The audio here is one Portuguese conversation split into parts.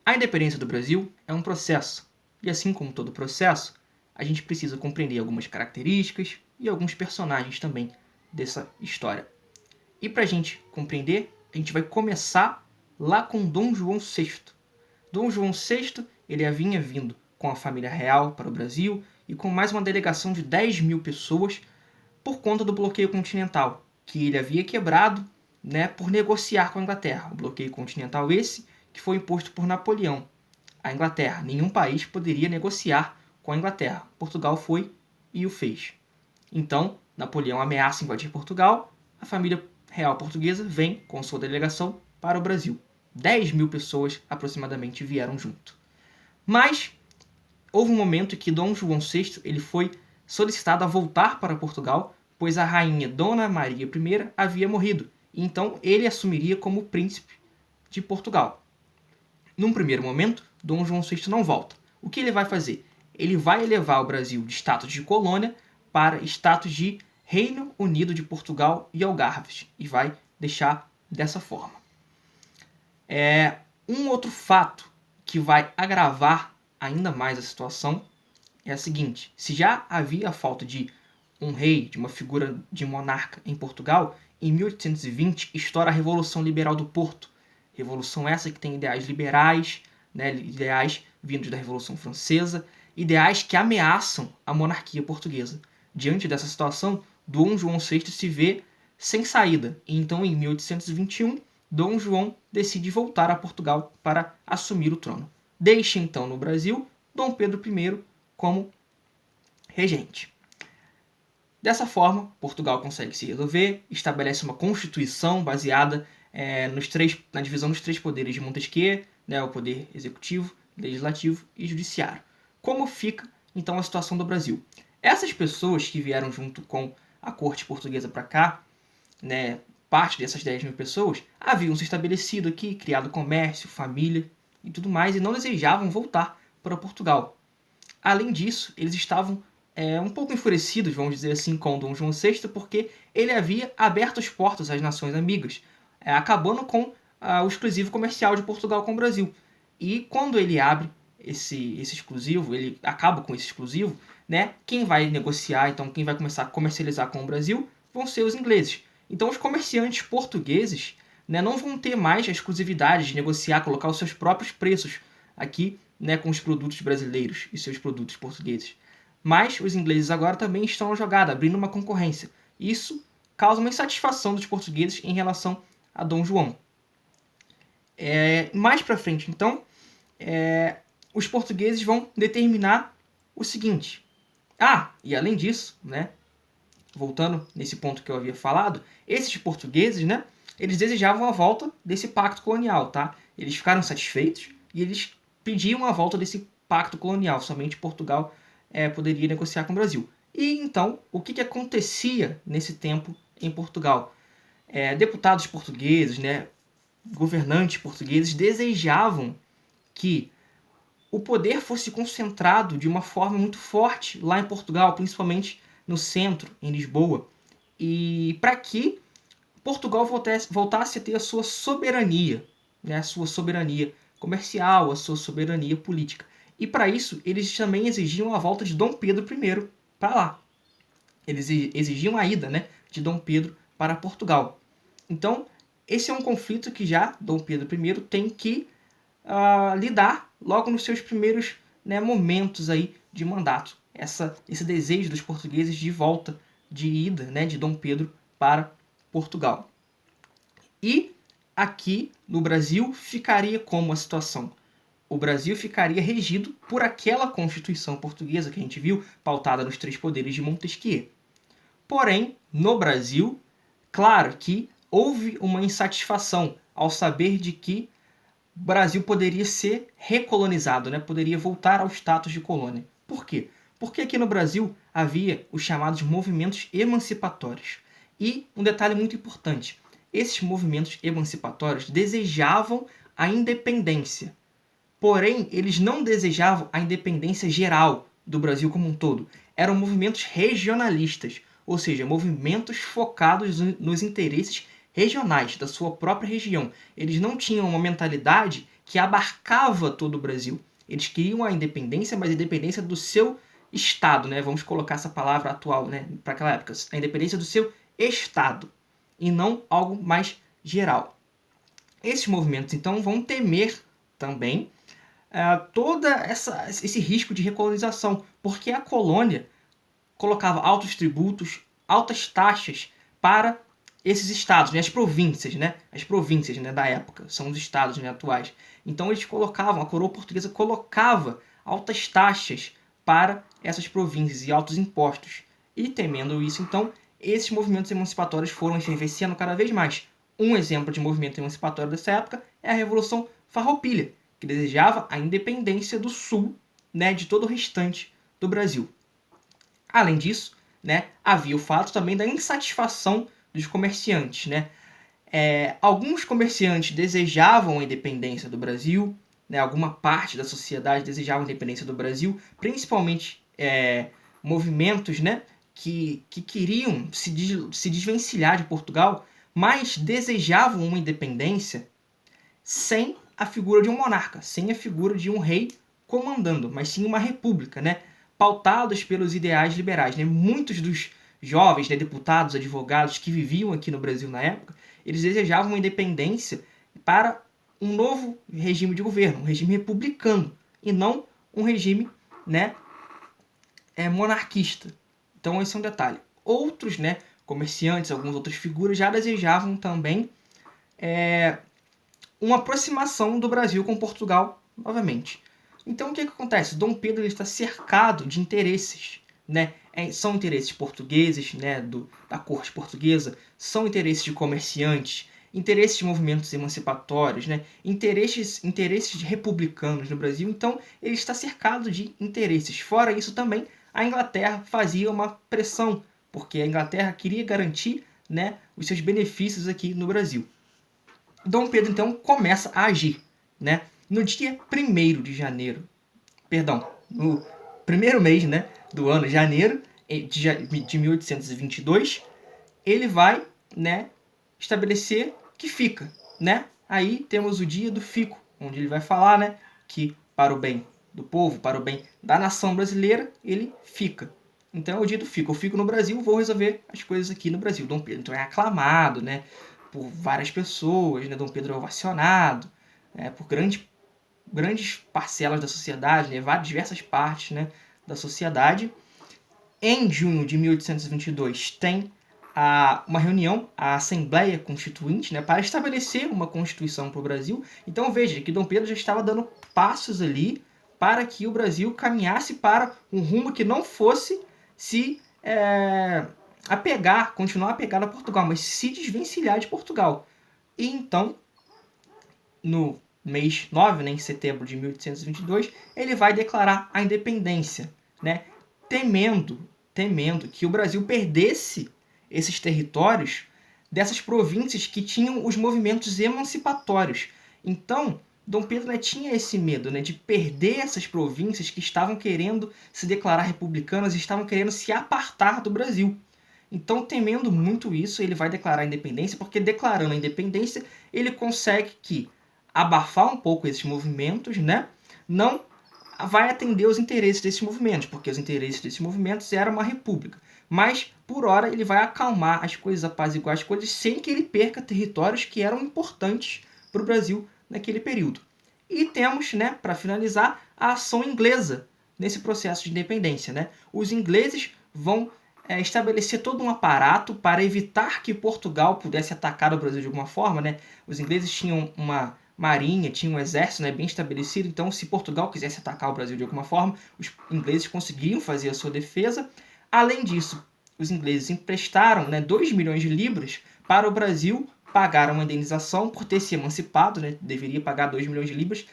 A independência do Brasil é um processo, e assim como todo processo, a gente precisa compreender algumas características e alguns personagens também dessa história. E para a gente compreender, a gente vai começar lá com Dom João VI. Dom João VI ele havia vindo com a família real para o Brasil e com mais uma delegação de 10 mil pessoas por conta do bloqueio continental, que ele havia quebrado, né, por negociar com a Inglaterra. O bloqueio continental esse que foi imposto por Napoleão à Inglaterra. Nenhum país poderia negociar com a Inglaterra. Portugal foi e o fez. Então, Napoleão ameaça invadir Portugal, a família real portuguesa vem com sua delegação para o Brasil. 10 mil pessoas aproximadamente vieram junto. Mas houve um momento em que Dom João VI ele foi solicitado a voltar para Portugal, pois a rainha Dona Maria I havia morrido, e então ele assumiria como príncipe de Portugal. Num primeiro momento, Dom João VI não volta. O que ele vai fazer? Ele vai elevar o Brasil de status de colônia para status de Reino Unido de Portugal e Algarves, e vai deixar dessa forma. Um outro fato que vai agravar ainda mais a situação é a seguinte: se já havia a falta de um rei, de uma figura de monarca em Portugal, em 1820 estoura a Revolução Liberal do Porto. Revolução essa que tem ideais liberais, né, ideais vindos da Revolução Francesa, ideais que ameaçam a monarquia portuguesa. Diante dessa situação, Dom João VI se vê sem saída. E então, em 1821, Dom João decide voltar a Portugal para assumir o trono. Deixa então no Brasil Dom Pedro I como regente. Dessa forma, Portugal consegue se resolver, estabelece uma constituição baseada na divisão dos três poderes de Montesquieu, né, o poder executivo, legislativo e judiciário. Como fica, então, a situação do Brasil? Essas pessoas que vieram junto com a corte portuguesa para cá, né, parte dessas 10 mil pessoas, haviam se estabelecido aqui, criado comércio, família e tudo mais, e não desejavam voltar para Portugal. Além disso, eles estavam um pouco enfurecidos, vamos dizer assim, com Dom João VI, porque ele havia aberto as portas às nações amigas, acabando com o exclusivo comercial de Portugal com o Brasil. E quando ele abre esse exclusivo, ele acaba com esse exclusivo, né, quem vai negociar, então quem vai começar a comercializar com o Brasil, vão ser os ingleses. Então os comerciantes portugueses, né, não vão ter mais a exclusividade de negociar, colocar os seus próprios preços aqui, né, com os produtos brasileiros e seus produtos portugueses. Mas os ingleses agora também estão na jogada, abrindo uma concorrência. Isso causa uma insatisfação dos portugueses em relação a Dom João. Mais para frente, então, os portugueses vão determinar o seguinte. E além disso, né, voltando nesse ponto que eu havia falado, esses portugueses, né, eles desejavam a volta desse pacto colonial, tá? Eles ficaram satisfeitos e eles pediam a volta desse pacto colonial. Somente Portugal poderia negociar com o Brasil. E então, o que acontecia nesse tempo em Portugal? Deputados portugueses, né, governantes portugueses desejavam que o poder fosse concentrado de uma forma muito forte lá em Portugal, principalmente no centro, em Lisboa, e para que Portugal voltasse a ter a sua soberania, né, a sua soberania comercial, a sua soberania política. E para isso, eles também exigiam a volta de Dom Pedro I para lá. Eles exigiam a ida, né, de Dom Pedro para Portugal. Então, esse é um conflito que já Dom Pedro I tem que lidar logo nos seus primeiros, né, momentos aí de mandato. Esse desejo dos portugueses de volta, de ida, né, de Dom Pedro para Portugal. E aqui no Brasil ficaria como a situação? O Brasil ficaria regido por aquela Constituição portuguesa que a gente viu, pautada nos três poderes de Montesquieu. Porém, no Brasil, claro que houve uma insatisfação ao saber de que o Brasil poderia ser recolonizado, né? Poderia voltar ao status de colônia. Por quê? Porque aqui no Brasil havia os chamados movimentos emancipatórios. E um detalhe muito importante, esses movimentos emancipatórios desejavam a independência. Porém, eles não desejavam a independência geral do Brasil como um todo. Eram movimentos regionalistas, ou seja, movimentos focados nos interesses regionais da sua própria região. Eles não tinham uma mentalidade que abarcava todo o Brasil. Eles queriam a independência, mas a independência do seu Estado, né? Vamos colocar essa palavra atual, né? Para aquela época. A independência do seu Estado, e não algo mais geral. Esses movimentos, então, vão temer também todo esse risco de recolonização, porque a colônia colocava altos tributos, altas taxas para esses estados, né, as províncias, né, da época, são os estados, né, atuais. Então eles colocavam, a coroa portuguesa colocava altas taxas para essas províncias e altos impostos. E temendo isso, então, esses movimentos emancipatórios foram efervescendo cada vez mais. Um exemplo de movimento emancipatório dessa época é a Revolução Farroupilha, que desejava a independência do sul, né, de todo o restante do Brasil. Além disso, né, havia o fato também da insatisfação dos comerciantes. Né? Alguns comerciantes desejavam a independência do Brasil, né, alguma parte da sociedade desejava a independência do Brasil, principalmente movimentos, né, que queriam se desvencilhar de Portugal, mas desejavam uma independência sem a figura de um monarca, sem a figura de um rei comandando, mas sim uma república, né, pautados pelos ideais liberais. Né? Muitos dos jovens, né, deputados, advogados que viviam aqui no Brasil na época, eles desejavam uma independência para um novo regime de governo, um regime republicano, e não um regime, né, monarquista. Então esse é um detalhe. Outros, né, comerciantes, algumas outras figuras já desejavam também uma aproximação do Brasil com Portugal novamente. Então o que acontece? Dom Pedro ele está cercado de interesses. Né? São interesses portugueses, né, da corte portuguesa, são interesses de comerciantes, interesses de movimentos emancipatórios, né, interesses republicanos no Brasil. Então ele está cercado de interesses. Fora isso também, a Inglaterra fazia uma pressão, porque a Inglaterra queria garantir, né, os seus benefícios aqui no Brasil. Dom Pedro, então, começa a agir. Né? No dia 1º de janeiro, no primeiro mês, né, do ano, janeiro de 1822, ele vai, né, estabelecer que fica. Né? Aí temos o dia do fico, onde ele vai falar, né, que para o bem do povo, para o bem da nação brasileira, ele fica. Então é o dia do fico. Eu fico no Brasil, vou resolver as coisas aqui no Brasil. Dom Pedro então é aclamado, né, por várias pessoas, né? Dom Pedro é ovacionado, né, por grandes parcelas da sociedade, né, diversas partes, né, da sociedade. Em junho de 1822 tem uma reunião, a Assembleia Constituinte, né, para estabelecer uma Constituição para o Brasil. Então veja que Dom Pedro já estava dando passos ali para que o Brasil caminhasse para um rumo que não fosse se continuar apegado a Portugal, mas se desvencilhar de Portugal. E então, no mês 9, né, em setembro de 1822, ele vai declarar a independência, né, temendo que o Brasil perdesse esses territórios dessas províncias que tinham os movimentos emancipatórios. Então, Dom Pedro, né, tinha esse medo, né, de perder essas províncias que estavam querendo se declarar republicanas e estavam querendo se apartar do Brasil. Então, temendo muito isso, ele vai declarar a independência, porque declarando a independência, ele consegue abafar um pouco esses movimentos, né? Não vai atender os interesses desses movimentos, porque os interesses desses movimentos eram uma república. Mas, por hora, ele vai acalmar as coisas, apaziguar as coisas, sem que ele perca territórios que eram importantes para o Brasil naquele período. E temos, né, para finalizar, a ação inglesa nesse processo de independência. Né? Os ingleses vão estabelecer todo um aparato para evitar que Portugal pudesse atacar o Brasil de alguma forma. Né? Os ingleses tinham uma marinha, tinham um exército, né, bem estabelecido, então se Portugal quisesse atacar o Brasil de alguma forma, os ingleses conseguiam fazer a sua defesa. Além disso, os ingleses emprestaram, né, 2 milhões de libras para o Brasil pagar uma indenização por ter se emancipado, né, deveria pagar 2 milhões de libras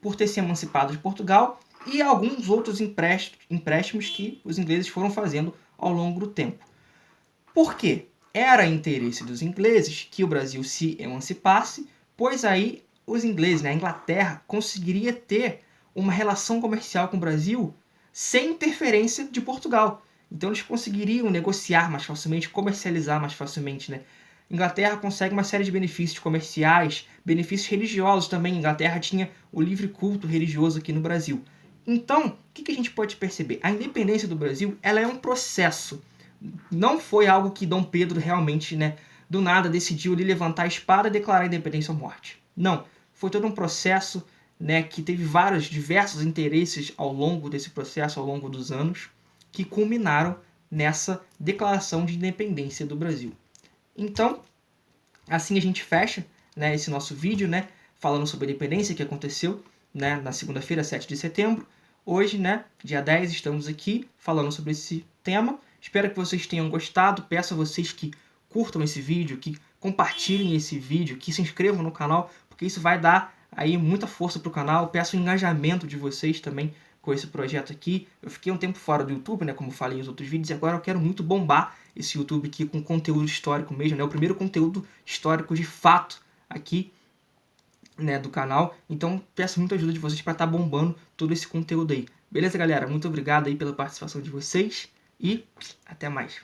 por ter se emancipado de Portugal, e alguns outros empréstimos que os ingleses foram fazendo ao longo do tempo. Por quê? Era interesse dos ingleses que o Brasil se emancipasse, pois aí os ingleses, né, a Inglaterra, conseguiria ter uma relação comercial com o Brasil sem interferência de Portugal. Então eles conseguiriam negociar mais facilmente, comercializar mais facilmente, né? Inglaterra consegue uma série de benefícios comerciais, benefícios religiosos também. Inglaterra tinha o livre culto religioso aqui no Brasil. Então, o que a gente pode perceber? A independência do Brasil, ela é um processo. Não foi algo que Dom Pedro realmente, do nada decidiu ali levantar a espada e declarar a independência ou morte. Não, foi todo um processo, que teve diversos interesses ao longo desse processo, ao longo dos anos, que culminaram nessa declaração de independência do Brasil. Então, assim a gente fecha, esse nosso vídeo, falando sobre a independência que aconteceu, na segunda-feira, 7 de setembro. Hoje, dia 10, estamos aqui falando sobre esse tema. Espero que vocês tenham gostado. Peço a vocês que curtam esse vídeo, que compartilhem esse vídeo, que se inscrevam no canal, porque isso vai dar aí muita força para o canal. Peço o engajamento de vocês também com esse projeto aqui. Eu fiquei um tempo fora do YouTube, como falei nos outros vídeos, e agora eu quero muito bombar esse YouTube aqui com conteúdo histórico mesmo, o primeiro conteúdo histórico de fato aqui, do canal. Então peço muita ajuda de vocês para estar bombando todo esse conteúdo aí. Beleza, galera? Muito obrigado aí pela participação de vocês e até mais.